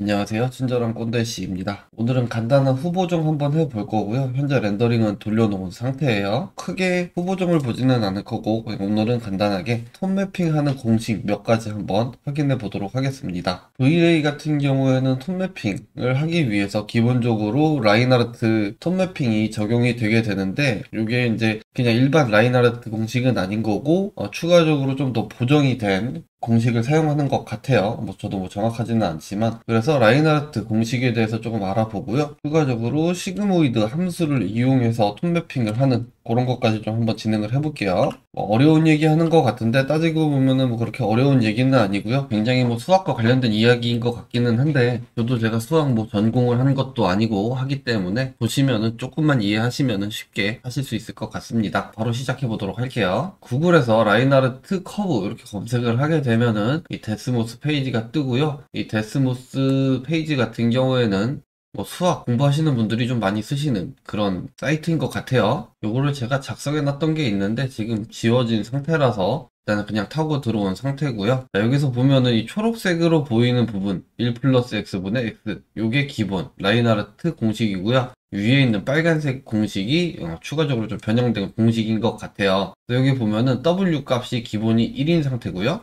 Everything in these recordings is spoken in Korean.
안녕하세요. 친절한 꼰대씨입니다. 오늘은 간단한 후보정 한번 해볼 거고요. 현재 렌더링은 돌려놓은 상태예요. 크게 후보정을 보지는 않을 거고 오늘은 간단하게 톤 매핑하는 공식 몇 가지 한번 확인해 보도록 하겠습니다. V-Ray 같은 경우에는 톤 매핑을 하기 위해서 기본적으로 라인하르트 톤 매핑이 적용이 되게 되는데 이게 이제 그냥 일반 라인하르트 공식은 아닌 거고 추가적으로 좀 더 보정이 된 공식을 사용하는 것 같아요. 저도 정확하지는 않지만 그래서 라인하르트 공식에 대해서 조금 알아보고요. 추가적으로 시그모이드 함수를 이용해서 톤 매핑을 하는 그런 것까지 좀 한번 진행을 해볼게요. 어려운 얘기 하는 것 같은데 따지고 보면은 그렇게 어려운 얘기는 아니고요. 굉장히 수학과 관련된 이야기인 것 같기는 한데 저도 제가 수학 전공을 한 것도 아니고 하기 때문에 보시면은 조금만 이해하시면은 쉽게 하실 수 있을 것 같습니다. 바로 시작해 보도록 할게요. 구글에서 라인하르트 커브 이렇게 검색을 하게 되면은 이 데스모스 페이지가 뜨고요. 이 데스모스 페이지 같은 경우에는 수학 공부하시는 분들이 좀 많이 쓰시는 그런 사이트인 것 같아요. 요거를 제가 작성해 놨던 게 있는데 지금 지워진 상태라서 일단은 그냥 타고 들어온 상태고요. 자, 여기서 보면은 이 초록색으로 보이는 부분 1 플러스 x분의 x 요게 기본 라인하르트 공식이고요. 위에 있는 빨간색 공식이 추가적으로 좀 변형된 공식인 것 같아요. 여기 보면은 w 값이 기본이 1인 상태고요.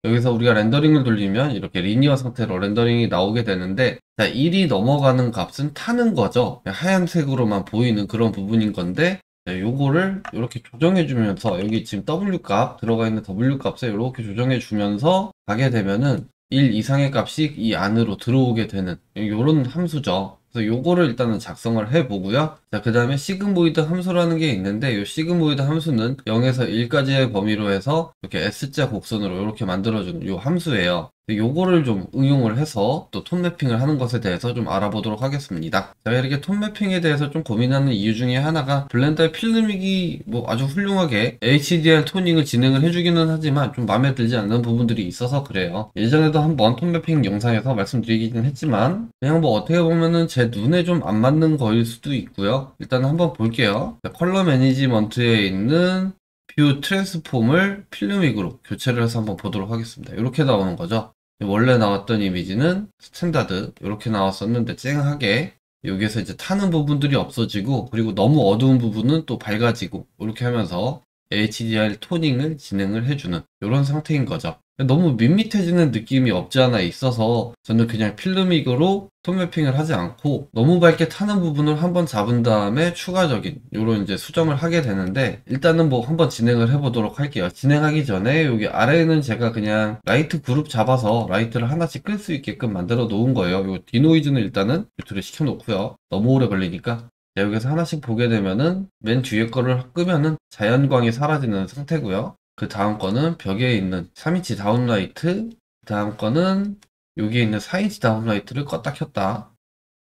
여기서 우리가 렌더링을 돌리면 이렇게 리니어 상태로 렌더링이 나오게 되는데, 자, 1이 넘어가는 값은 타는 거죠. 하얀색으로만 보이는 그런 부분인 건데, 자, 요거를 이렇게 조정해 주면서 여기 지금 w 값 들어가 있는 w 값에 이렇게 조정해 주면서 가게 되면은 1 이상의 값이 이 안으로 들어오게 되는 이런 함수죠. 그래서 요거를 일단은 작성을 해 보고요. 자, 그 다음에 시그모이드 함수라는 게 있는데 이 시그모이드 함수는 0에서 1까지의 범위로 해서 이렇게 S자 곡선으로 이렇게 만들어주는 이 함수예요. 요거를 좀 응용을 해서 또 톤 매핑을 하는 것에 대해서 좀 알아보도록 하겠습니다. 제가 이렇게 톤 매핑에 대해서 좀 고민하는 이유 중에 하나가 블렌더의 필름믹이 아주 훌륭하게 HDR 토닝을 진행을 해주기는 하지만 좀 마음에 들지 않는 부분들이 있어서 그래요. 예전에도 한번 톤 매핑 영상에서 말씀드리긴 했지만 그냥 어떻게 보면은 제 눈에 좀 안 맞는 거일 수도 있고요. 일단 한번 볼게요. 컬러 매니지먼트에 있는 뷰 트랜스폼을 필름믹으로 교체를 해서 한번 보도록 하겠습니다. 이렇게 나오는 거죠. 원래 나왔던 이미지는 스탠다드 이렇게 나왔었는데 쨍하게 여기에서 이제 타는 부분들이 없어지고 그리고 너무 어두운 부분은 또 밝아지고 이렇게 하면서 HDR 토닝을 진행을 해주는 이런 상태인 거죠. 너무 밋밋해지는 느낌이 없지 않아 있어서 저는 그냥 필름믹으로 톤 매핑을 하지 않고 너무 밝게 타는 부분을 한번 잡은 다음에 추가적인 이런 이제 수정을 하게 되는데, 일단은 한번 진행을 해보도록 할게요. 진행하기 전에 여기 아래에는 제가 그냥 라이트 그룹 잡아서 라이트를 하나씩 끌 수 있게끔 만들어 놓은 거예요. 요 디노이즈는 일단은 뮤트를 시켜 놓고요. 너무 오래 걸리니까. 자, 여기서 하나씩 보게 되면은 맨 뒤에 거를 끄면은 자연광이 사라지는 상태고요. 그 다음 거는 벽에 있는 3인치 다운라이트, 그 다음 거는 여기에 있는 4인치 다운라이트를 껐다 켰다.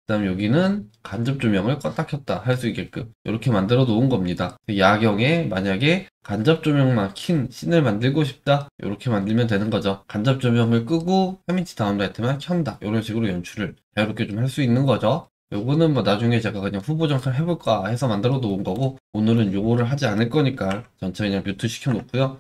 그 다음 여기는 간접 조명을 껐다 켰다 할 수 있게끔 이렇게 만들어 놓은 겁니다. 야경에 만약에 간접 조명만 킨 씬을 만들고 싶다, 이렇게 만들면 되는 거죠. 간접 조명을 끄고 3인치 다운라이트만 켠다, 이런 식으로 연출을 자유롭게 좀 할 수 있는 거죠. 요거는 나중에 제가 그냥 후보 정찰 해볼까 해서 만들어 놓은 거고, 오늘은 요거를 하지 않을 거니까 전체 그냥 뮤트 시켜 놓고요.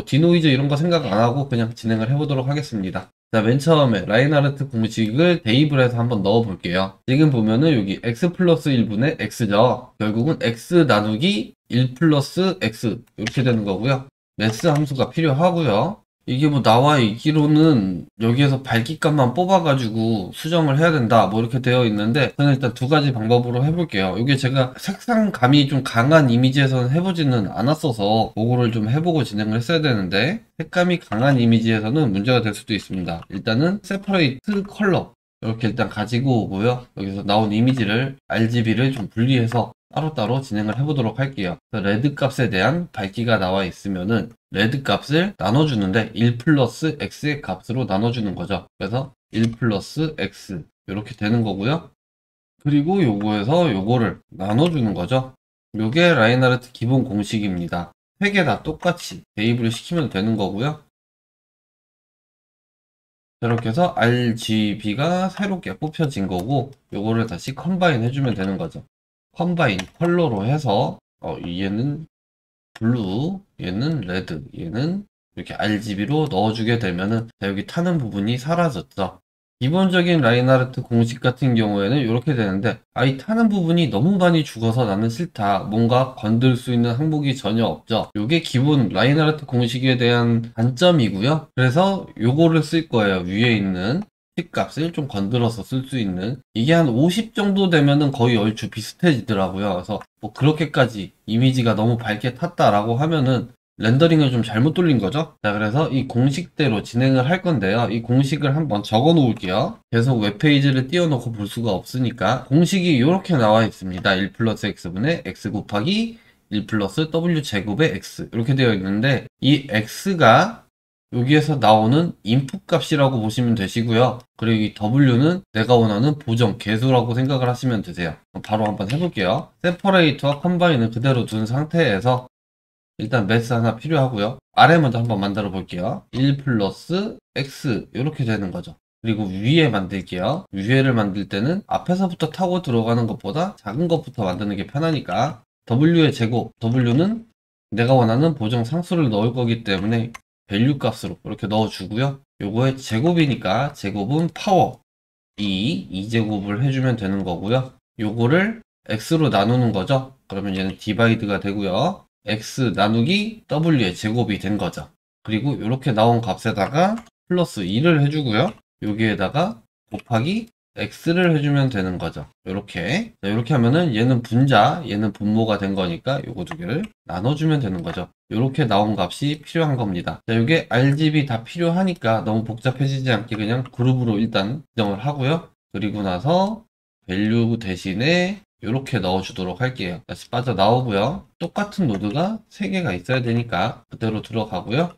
디노이즈 이런 거 생각 안 하고 그냥 진행을 해보도록 하겠습니다. 자, 맨 처음에 라인하르트 공식을 대입을 해서 한번 넣어 볼게요. 지금 보면은 여기 x 플러스 1분의 x죠. 결국은 x 나누기 1 플러스 x 이렇게 되는 거고요. 매스 함수가 필요하고요. 이게 나와 있기로는 여기에서 밝기값만 뽑아가지고 수정을 해야 된다 이렇게 되어 있는데, 저는 일단 두 가지 방법으로 해볼게요. 이게 제가 색상감이 좀 강한 이미지에서는 해보지는 않았어서 그거를 좀 해보고 진행을 했어야 되는데, 색감이 강한 이미지에서는 문제가 될 수도 있습니다. 일단은 세퍼레이트 컬러 이렇게 일단 가지고 오고요. 여기서 나온 이미지를 RGB를 좀 분리해서 따로따로 진행을 해보도록 할게요. 레드 값에 대한 밝기가 나와 있으면은 레드 값을 나눠주는데 1 플러스 x의 값으로 나눠주는 거죠. 그래서 1 플러스 x 이렇게 되는 거고요. 그리고 요거에서 요거를 나눠주는 거죠. 요게 라인하르트 기본 공식입니다. 세 개 다 똑같이 대입을 시키면 되는 거고요. 이렇게 해서 RGB가 새롭게 뽑혀진 거고, 요거를 다시 컴바인 해주면 되는 거죠. 컴바인 컬러로 해서 얘는 블루, 얘는 레드, 얘는 이렇게 RGB로 넣어주게 되면은, 자, 여기 타는 부분이 사라졌죠. 기본적인 라인하르트 공식 같은 경우에는 이렇게 되는데, 이 타는 부분이 너무 많이 죽어서 나는 싫다. 뭔가 건들 수 있는 항목이 전혀 없죠. 이게 기본 라인하르트 공식에 대한 단점이고요. 그래서 요거를 쓸 거예요. 위에 있는 값을 좀 건드려서 쓸 수 있는, 이게 한 50 정도 되면은 거의 얼추 비슷해지더라고요. 그래서 뭐 그렇게까지 이미지가 너무 밝게 탔다라고 하면은 렌더링을 좀 잘못 돌린 거죠. 자, 그래서 이 공식대로 진행을 할 건데요. 이 공식을 한번 적어 놓을게요. 계속 웹페이지를 띄워놓고 볼 수가 없으니까. 공식이 이렇게 나와 있습니다. 1 플러스 x분의 x 곱하기 1 플러스 w 제곱의 x, 이렇게 되어 있는데, 이 x가 여기에서 나오는 인풋 값이라고 보시면 되시고요. 그리고 이 w는 내가 원하는 보정 개수라고 생각을 하시면 되세요. 바로 한번 해볼게요. 세퍼레이터와 컴바인을 그대로 둔 상태에서 일단 매스 하나 필요하고요. 아래 먼저 한번 만들어 볼게요. 1 플러스 x, 이렇게 되는 거죠. 그리고 위에 만들게요. 위에를 만들 때는 앞에서부터 타고 들어가는 것보다 작은 것부터 만드는 게 편하니까 w의 제곱, w는 내가 원하는 보정 상수를 넣을 거기 때문에 밸류 값으로 이렇게 넣어주고요. 요거의 제곱이니까 제곱은 파워 2제곱을 해주면 되는 거고요. 요거를 x로 나누는 거죠. 그러면 얘는 디바이드가 되고요. x 나누기 w의 제곱이 된 거죠. 그리고 이렇게 나온 값에다가 플러스 2를 해주고요. 여기에다가 곱하기 x를 해주면 되는 거죠. 이렇게 하면은 얘는 분자, 얘는 분모가 된 거니까 요거 두 개를 나눠주면 되는 거죠. 이렇게 나온 값이 필요한 겁니다. 자, 이게 RGB 다 필요하니까 너무 복잡해지지 않게 그냥 그룹으로 일단 지정을 하고요. 그리고 나서 밸류 대신에 이렇게 넣어주도록 할게요. 다시 빠져나오고요. 똑같은 노드가 3개가 있어야 되니까 그대로 들어가고요.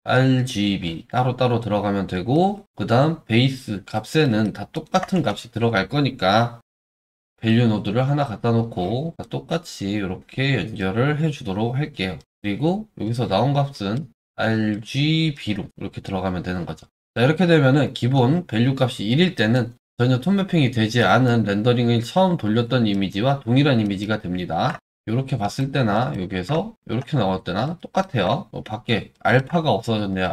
RGB 따로따로 들어가면 되고, 그 다음 베이스 값에는 다 똑같은 값이 들어갈 거니까 밸류 노드를 하나 갖다 놓고 똑같이 이렇게 연결을 해주도록 할게요. 그리고 여기서 나온 값은 RGB로 이렇게 들어가면 되는 거죠. 자, 이렇게 되면은 기본 밸류 값이 1일 때는 전혀 톤 매핑이 되지 않은 렌더링을 처음 돌렸던 이미지와 동일한 이미지가 됩니다. 이렇게 봤을 때나 여기에서 이렇게 나올 때나 똑같아요. 밖에 알파가 없어졌네요.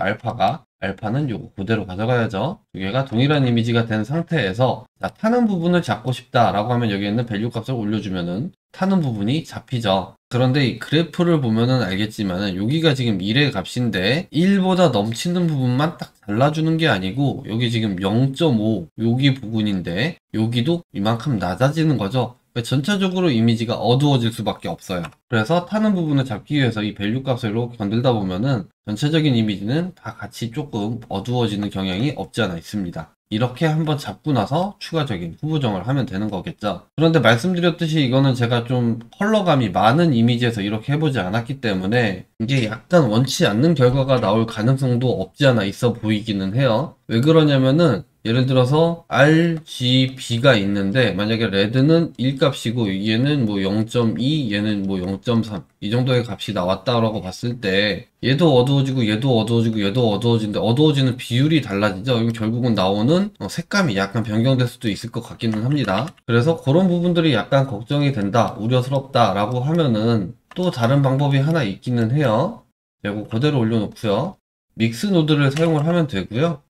알파는 요거 그대로 가져가야죠. 두 개가 동일한 이미지가 된 상태에서, 자, 타는 부분을 잡고 싶다라고 하면 여기 있는 밸류 값을 올려주면은 타는 부분이 잡히죠. 그런데 이 그래프를 보면은 알겠지만은 여기가 지금 1의 값인데 1보다 넘치는 부분만 딱 잘라주는 게 아니고 여기 지금 0.5 여기 부분인데 여기도 이만큼 낮아지는 거죠. 전체적으로 이미지가 어두워질 수밖에 없어요. 그래서 타는 부분을 잡기 위해서 이 밸류 값을 이렇게 건들다 보면은 전체적인 이미지는 다 같이 조금 어두워지는 경향이 없지 않아 있습니다. 이렇게 한번 잡고 나서 추가적인 후보정을 하면 되는 거겠죠. 그런데 말씀드렸듯이 이거는 제가 좀 컬러감이 많은 이미지에서 이렇게 해보지 않았기 때문에 이게 약간 원치 않는 결과가 나올 가능성도 없지 않아 있어 보이기는 해요. 왜 그러냐면은 예를 들어서 RGB가 있는데 만약에 레드는 1값이고 얘는 뭐 0.2, 얘는 뭐 0.3 이 정도의 값이 나왔다라고 봤을 때 얘도 어두워지고 얘도 어두워지고 얘도 어두워지는데 어두워지는 비율이 달라지죠. 이거 결국은 나오는 색감이 약간 변경될 수도 있을 것 같기는 합니다. 그래서 그런 부분들이 약간 걱정이 된다, 우려스럽다 라고 하면은 또 다른 방법이 하나 있기는 해요. 이거 그대로 올려놓고요. 믹스 노드를 사용을 하면 되고요.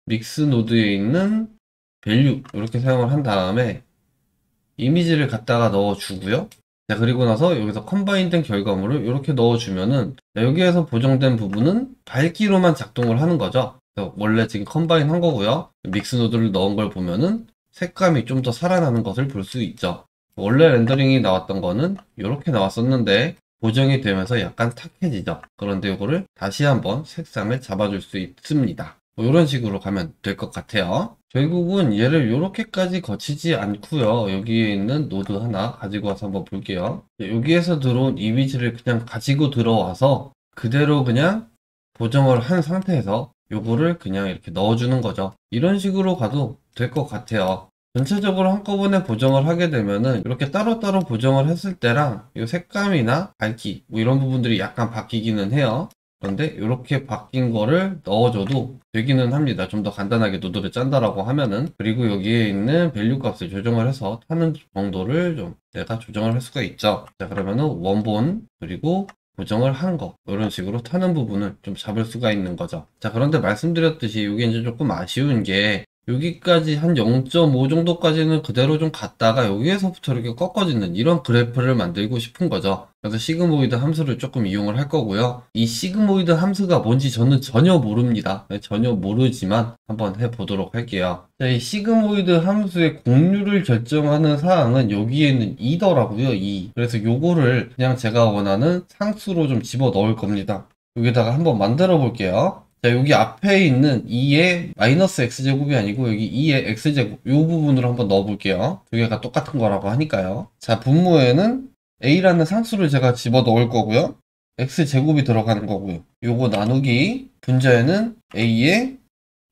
믹스 노드에 있는 밸류 이렇게 사용을 한 다음에 이미지를 갖다가 넣어주고요. 자, 그리고 나서 여기서 컴바인 된 결과물을 이렇게 넣어주면은, 자, 여기에서 보정된 부분은 밝기로만 작동을 하는 거죠. 원래 지금 컴바인 한 거고요. 믹스 노드를 넣은 걸 보면은 색감이 좀 더 살아나는 것을 볼 수 있죠. 원래 렌더링이 나왔던 거는 이렇게 나왔었는데 보정이 되면서 약간 탁해지죠. 그런데 이거를 다시 한번 색상을 잡아줄 수 있습니다. 뭐 이런 식으로 가면 될 것 같아요. 결국은 얘를 이렇게까지 거치지 않고요. 여기에 있는 노드 하나 가지고 와서 한번 볼게요. 여기에서 들어온 이미지를 그냥 가지고 들어와서 그대로 그냥 보정을 한 상태에서 요거를 그냥 이렇게 넣어주는 거죠. 이런 식으로 가도 될 것 같아요. 전체적으로 한꺼번에 보정을 하게 되면은 이렇게 따로따로 보정을 했을 때랑 이 색감이나 밝기 뭐 이런 부분들이 약간 바뀌기는 해요. 그런데 이렇게 바뀐 거를 넣어줘도 되기는 합니다. 좀 더 간단하게 노드를 짠다라고 하면은. 그리고 여기에 있는 밸류 값을 조정을 해서 타는 정도를 좀 내가 조정을 할 수가 있죠. 자, 그러면은 원본 그리고 보정을 한 거 이런 식으로 타는 부분을 좀 잡을 수가 있는 거죠. 자, 그런데 말씀드렸듯이 이게 이제 조금 아쉬운 게 여기까지 한 0.5 정도까지는 그대로 좀 갔다가 여기에서부터 이렇게 꺾어지는 이런 그래프를 만들고 싶은 거죠. 그래서 시그모이드 함수를 조금 이용을 할 거고요. 이 시그모이드 함수가 뭔지 저는 전혀 모릅니다. 네, 전혀 모르지만 한번 해보도록 할게요. 자, 이 시그모이드 함수의 공률을 결정하는 사항은 여기에는 2더라고요. 2. 그래서 요거를 그냥 제가 원하는 상수로 좀 집어 넣을 겁니다. 여기다가 한번 만들어 볼게요. 자, 여기 앞에 있는 2의 마이너스 x제곱이 아니고 여기 2의 x제곱 이 부분으로 한번 넣어 볼게요. 두 개가 똑같은 거라고 하니까요. 자, 분모에는 a라는 상수를 제가 집어 넣을 거고요. x제곱이 들어가는 거고요. 요거 나누기 분자에는 a의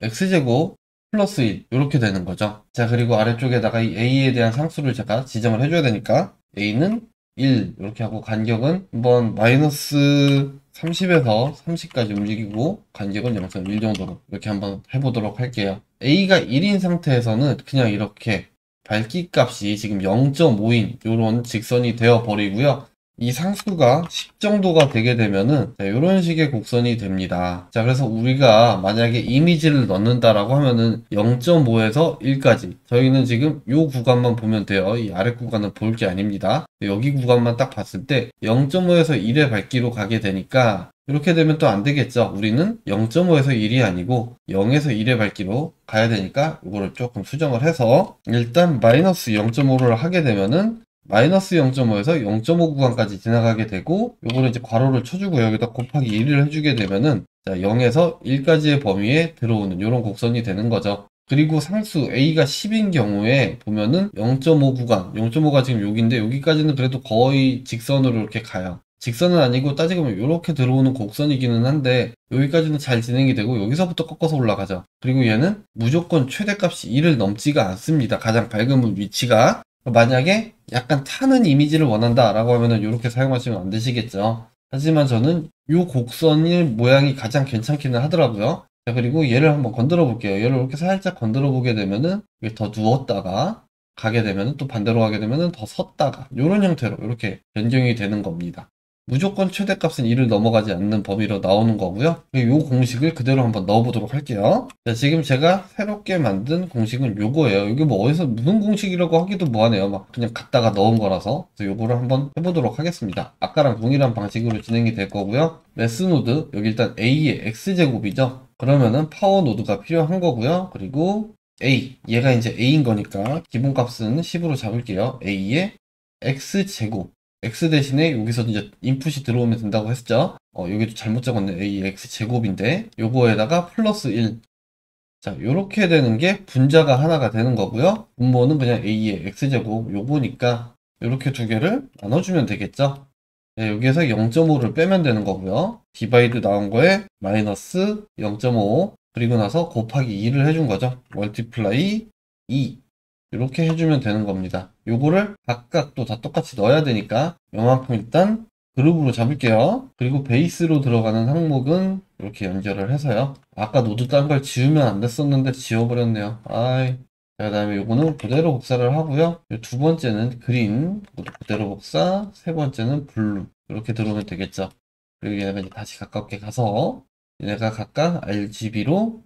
x제곱 플러스 1 이렇게 되는 거죠. 자, 그리고 아래쪽에다가 이 a에 대한 상수를 제가 지정을 해줘야 되니까 a는 1 이렇게 하고 간격은 한번 마이너스 30에서 30까지 움직이고 간격은 0.1 정도로 이렇게 한번 해보도록 할게요. a가 1인 상태에서는 그냥 이렇게 밝기 값이 지금 0.5인 이런 직선이 되어 버리고요. 이 상수가 10 정도가 되게 되면은 이런 식의 곡선이 됩니다. 자, 그래서 우리가 만약에 이미지를 넣는다라고 하면은 0.5에서 1까지 저희는 지금 이 구간만 보면 돼요. 이 아래 구간은 볼 게 아닙니다. 여기 구간만 딱 봤을 때 0.5에서 1의 밝기로 가게 되니까 이렇게 되면 또 안 되겠죠. 우리는 0.5에서 1이 아니고 0에서 1의 밝기로 가야 되니까 이거를 조금 수정을 해서 일단 마이너스 0.5를 하게 되면은 마이너스 0.5에서 0.5 구간까지 지나가게 되고 요거는 이제 괄호를 쳐주고 여기다 곱하기 1을 해주게 되면은 자 0에서 1까지의 범위에 들어오는 이런 곡선이 되는 거죠. 그리고 상수 a가 10인 경우에 보면은 0.5 구간 0.5가 지금 여기인데 여기까지는 그래도 거의 직선으로 이렇게 가요. 직선은 아니고 따지고 보면 이렇게 들어오는 곡선이기는 한데 여기까지는 잘 진행이 되고 여기서부터 꺾어서 올라가죠. 그리고 얘는 무조건 최대값이 1을 넘지가 않습니다. 가장 밝은 위치가. 만약에 약간 타는 이미지를 원한다 라고 하면은 이렇게 사용하시면 안 되시겠죠. 하지만 저는 이 곡선의 모양이 가장 괜찮기는 하더라고요. 자, 그리고 얘를 한번 건드려 볼게요. 얘를 이렇게 살짝 건드려 보게 되면은 이게 더 누웠다가 가게 되면은 또 반대로 가게 되면은 더 섰다가 이런 형태로 이렇게 변경이 되는 겁니다. 무조건 최대값은 1을 넘어가지 않는 범위로 나오는 거고요. 이 공식을 그대로 한번 넣어보도록 할게요. 자, 지금 제가 새롭게 만든 공식은 요거예요. 이게 뭐 어디서 무슨 공식이라고 하기도 뭐하네요. 막 그냥 갖다가 넣은 거라서. 그래서 요거를 한번 해보도록 하겠습니다. 아까랑 동일한 방식으로 진행이 될 거고요. 매스 노드, 여기 일단 a의 x제곱이죠. 그러면은 파워 노드가 필요한 거고요. 그리고 a, 얘가 이제 a인 거니까 기본값은 10으로 잡을게요. a의 x제곱. x 대신에 여기서 이제 인풋이 들어오면 된다고 했죠. 여기도 잘못 적었네. a x 제곱인데 요거에다가 플러스 1. 자, 요렇게 되는 게 분자가 하나가 되는 거고요. 분모는 그냥 a의 x 제곱 요거니까 요렇게 두 개를 나눠주면 되겠죠. 네, 여기에서 0.5를 빼면 되는 거고요. 디바이드 나온 거에 마이너스 0.5 그리고 나서 곱하기 2를 해준 거죠. 멀티플라이 2 이렇게 해주면 되는 겁니다. 요거를 각각 또 다 똑같이 넣어야 되니까 요만큼 일단 그룹으로 잡을게요. 그리고 베이스로 들어가는 항목은 이렇게 연결을 해서요. 아까 노드 딴 걸 지우면 안 됐었는데 지워버렸네요. 아이. 그 다음에 요거는 그대로 복사를 하고요. 두 번째는 그린, 이것도 그대로 복사, 세 번째는 블루 이렇게 들어오면 되겠죠. 그리고 얘네가 이제 다시 가깝게 가서 얘네가 각각 RGB로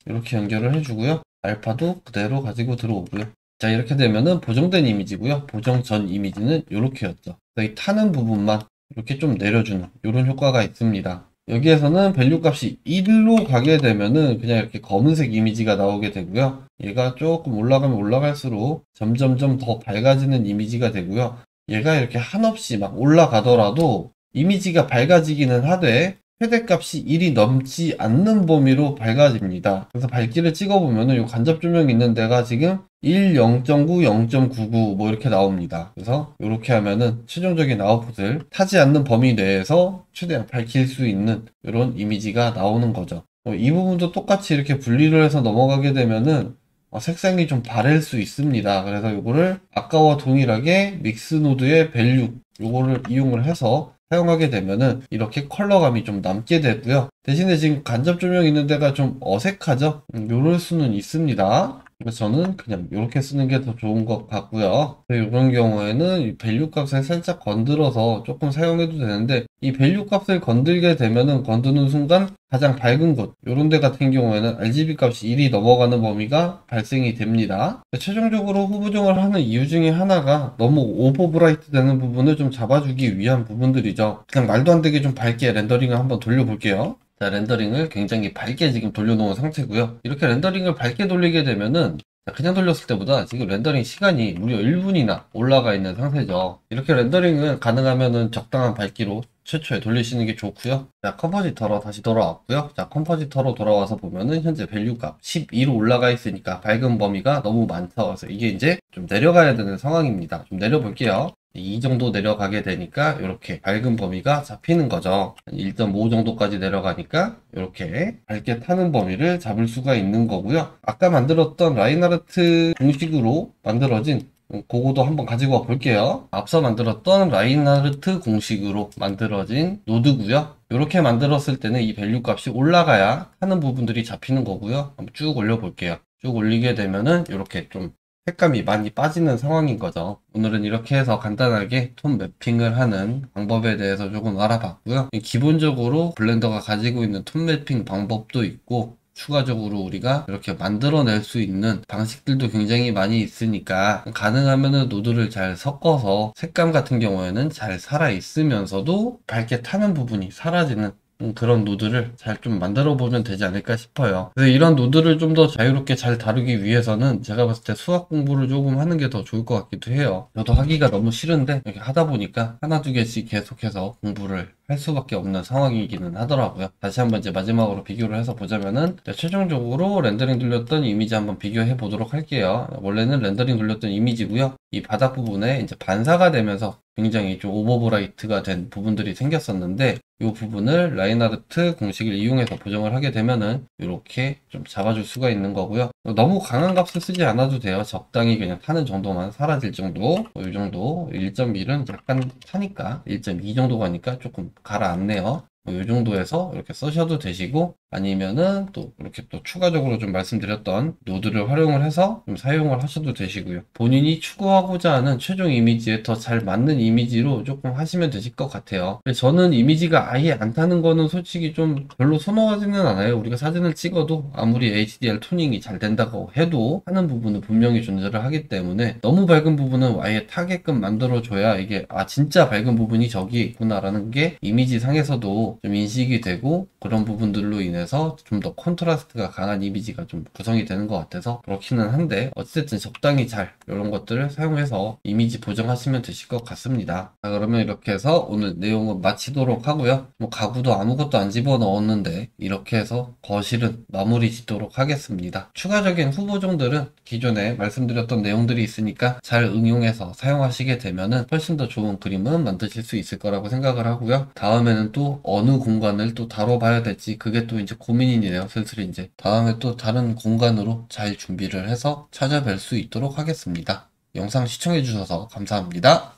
이렇게 연결을 해주고요. 알파도 그대로 가지고 들어오고요. 자, 이렇게 되면은 보정된 이미지고요. 보정 전 이미지는 이렇게였죠. 이 타는 부분만 이렇게 좀 내려주는 이런 효과가 있습니다. 여기에서는 밸류 값이 1로 가게 되면은 그냥 이렇게 검은색 이미지가 나오게 되고요. 얘가 조금 올라가면 올라갈수록 점점점 더 밝아지는 이미지가 되고요. 얘가 이렇게 한없이 막 올라가더라도 이미지가 밝아지기는 하되 최대값이 1이 넘지 않는 범위로 밝아집니다. 그래서 밝기를 찍어보면은 이 간접 조명이 있는 데가 지금 1, 0.9, 0.99 뭐 이렇게 나옵니다. 그래서 이렇게 하면은 최종적인 아웃풋을 타지 않는 범위 내에서 최대한 밝힐 수 있는 이런 이미지가 나오는 거죠. 이 부분도 똑같이 이렇게 분리를 해서 넘어가게 되면은 색상이 좀 바랠 수 있습니다. 그래서 이거를 아까와 동일하게 믹스 노드의 밸류 요거를 이용을 해서 사용하게 되면은 이렇게 컬러감이 좀 남게 되고요. 대신에 지금 간접 조명 있는 데가 좀 어색하죠? 요럴 수는 있습니다. 그래서 저는 그냥 이렇게 쓰는 게 더 좋은 것 같고요. 이런 경우에는 이 밸류 값을 살짝 건드려서 조금 사용해도 되는데, 이 밸류 값을 건들게 되면은 건드는 순간 가장 밝은 곳, 요런 데 같은 경우에는 RGB 값이 1이 넘어가는 범위가 발생이 됩니다. 최종적으로 후보정을 하는 이유 중에 하나가 너무 오버 브라이트 되는 부분을 좀 잡아주기 위한 부분들이죠. 그냥 말도 안 되게 좀 밝게 렌더링을 한번 돌려볼게요. 자, 렌더링을 굉장히 밝게 지금 돌려놓은 상태고요. 이렇게 렌더링을 밝게 돌리게 되면은 그냥 돌렸을 때보다 지금 렌더링 시간이 무려 1분이나 올라가 있는 상태죠. 이렇게 렌더링을 가능하면은 적당한 밝기로 최초에 돌리시는 게 좋고요. 자, 컴포지터로 다시 돌아왔고요. 자, 컴포지터로 돌아와서 보면은 현재 밸류 값 12로 올라가 있으니까 밝은 범위가 너무 많죠. 그래서 이게 이제 좀 내려가야 되는 상황입니다. 좀 내려볼게요. 이 정도 내려가게 되니까 이렇게 밝은 범위가 잡히는 거죠. 1.5 정도까지 내려가니까 이렇게 밝게 타는 범위를 잡을 수가 있는 거고요. 아까 만들었던 라인하르트 공식으로 만들어진 그거도 한번 가지고 와 볼게요. 앞서 만들었던 라인하르트 공식으로 만들어진 노드고요. 이렇게 만들었을 때는 이 밸류 값이 올라가야 하는 부분들이 잡히는 거고요. 한번 쭉 올려 볼게요. 쭉 올리게 되면은 이렇게 좀 색감이 많이 빠지는 상황인 거죠. 오늘은 이렇게 해서 간단하게 톤 매핑을 하는 방법에 대해서 조금 알아봤고요. 기본적으로 블렌더가 가지고 있는 톤 매핑 방법도 있고, 추가적으로 우리가 이렇게 만들어낼 수 있는 방식들도 굉장히 많이 있으니까 가능하면은 노드를 잘 섞어서 색감 같은 경우에는 잘 살아 있으면서도 밝게 타는 부분이 사라지는 그런 노드를 잘 좀 만들어 보면 되지 않을까 싶어요. 그래서 이런 노드를 좀 더 자유롭게 잘 다루기 위해서는 제가 봤을 때 수학 공부를 조금 하는 게 더 좋을 것 같기도 해요. 저도 하기가 너무 싫은데 이렇게 하다 보니까 하나 두 개씩 계속해서 공부를 할 수밖에 없는 상황이기는 하더라고요. 다시 한번 이제 마지막으로 비교를 해서 보자면은 최종적으로 렌더링 돌렸던 이미지 한번 비교해 보도록 할게요. 원래는 렌더링 돌렸던 이미지고요. 이 바닥 부분에 이제 반사가 되면서 굉장히 좀 오버브라이트가 된 부분들이 생겼었는데, 이 부분을 라인하르트 공식을 이용해서 보정을 하게 되면은 이렇게 좀 잡아줄 수가 있는 거고요. 너무 강한 값을 쓰지 않아도 돼요. 적당히 그냥 타는 정도만 사라질 정도. 이 정도 1.1은 약간 타니까 1.2 정도 가니까 조금 가라앉네요. 이 정도에서 이렇게 쓰셔도 되시고, 아니면은 또 이렇게 또 추가적으로 좀 말씀드렸던 노드를 활용을 해서 좀 사용을 하셔도 되시고요. 본인이 추구하고자 하는 최종 이미지에 더 잘 맞는 이미지로 조금 하시면 되실 것 같아요. 근데 저는 이미지가 아예 안 타는 거는 솔직히 좀 별로 선호하지는 않아요. 우리가 사진을 찍어도 아무리 HDR 토닝이 잘 된다고 해도 하는 부분은 분명히 존재를 하기 때문에 너무 밝은 부분은 아예 타게끔 만들어줘야 이게 진짜 밝은 부분이 저기에 있구나라는 게 이미지 상에서도 좀 인식이 되고, 그런 부분들로 인해서 좀 더 콘트라스트가 강한 이미지가 좀 구성이 되는 것 같아서 그렇기는 한데, 어쨌든 적당히 잘 이런 것들을 사용해서 이미지 보정하시면 되실 것 같습니다. 자, 그러면 이렇게 해서 오늘 내용은 마치도록 하고요. 뭐 가구도 아무것도 안 집어넣었는데 이렇게 해서 거실은 마무리 짓도록 하겠습니다. 추가적인 후보종들은 기존에 말씀드렸던 내용들이 있으니까 잘 응용해서 사용하시게 되면은 훨씬 더 좋은 그림은 만드실 수 있을 거라고 생각을 하고요. 다음에는 또 어느 공간을 또 다뤄봐야 될지 그게 또 이제 고민이네요. 슬슬 이제 다음에 또 다른 공간으로 잘 준비를 해서 찾아뵐 수 있도록 하겠습니다. 영상 시청해주셔서 감사합니다.